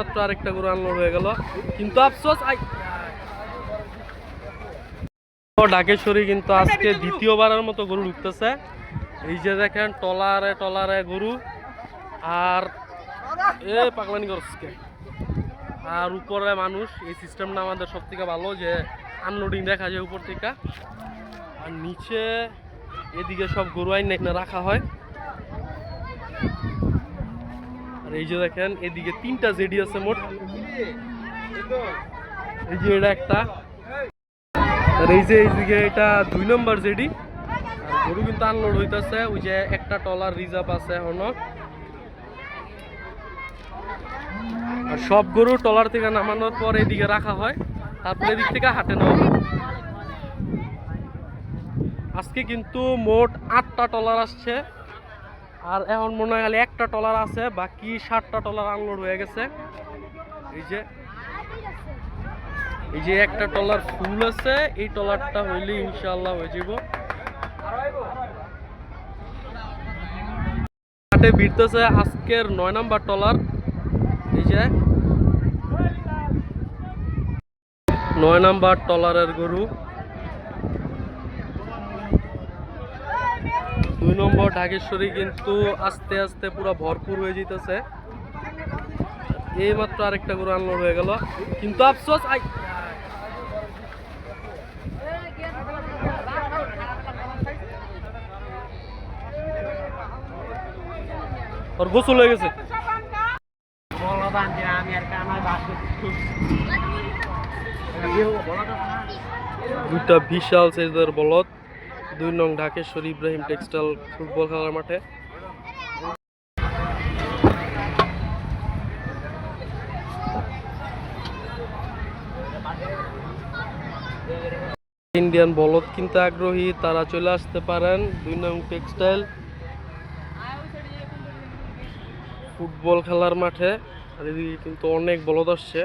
মাত্র আরেকটা গরু আনলোড হয়ে গেল, কিন্তু আফসোস ঢাকেশ্বরী কিন্তু আজকে দ্বিতীয়বারের মতো গরু ঢুকতেছে। এই যে দেখেন টলারে টলারে গরু, আর পাগলানি করছে, আর উপরে মানুষ। এই সিস্টেমটা আমাদের সব থেকে ভালো, যে আনলোডিং দেখা যায় উপর থেকে, আর নিচে এদিকে সব গরু আইন এখানে রাখা হয়। আর এই যে দেখেন এদিকে 3টা জেডি আছে মোট, এই যে এটা একটা, আর এই যে এইদিকে এটা 2 নম্বর জেডি। আর গরু কিন্তু আনলোড হইতেছে, ওই যে একটা টলার রিজার্ভ আছে এখনো। আর সব গরু টলার থেকে নামানোর পর এদিকে রাখা হয়, তারপরে এদিক থেকে হাটে নেওয়া হয়। আজকে কিন্তু মোট 8টা টলার আসছে, আর এখন মনে হয় খালি একটা টলার আছে, বাকি 7টা টলার আনলোড হয়ে গেছে। এই যে একটা টলার ফুল আছে, এই টলারটা হইলে ইনশাআল্লাহ হয়ে যাব। হাটে ভিড়তেছে আজকের 9 নাম্বার টলার। এই যে 9 নাম্বার টলারের গরু, 2 নম্বর ঢাকেশ্বরী কিন্তু আস্তে আস্তে পুরো ভরপুর হয়ে যেতেছে। এই মাত্র আরেকটা গরু আনলোড হয়ে গেল, কিন্তু আফসোস ওর গোসল হয়ে গেছে। দুটা বিশাল সাইজের বলদ 2 নং ঢাকেশ্বরী ইব্রাহিম টেক্সটাইল ফুটবল খেলার মাঠে। ইন্ডিয়ান বলদ কিনতে আগ্রহী তারা চলে আসতে পারেন 2 নং টেক্সটাইল ফুটবল খেলার মাঠে। আর এদিকে কিন্তু অনেক বলদ আসছে।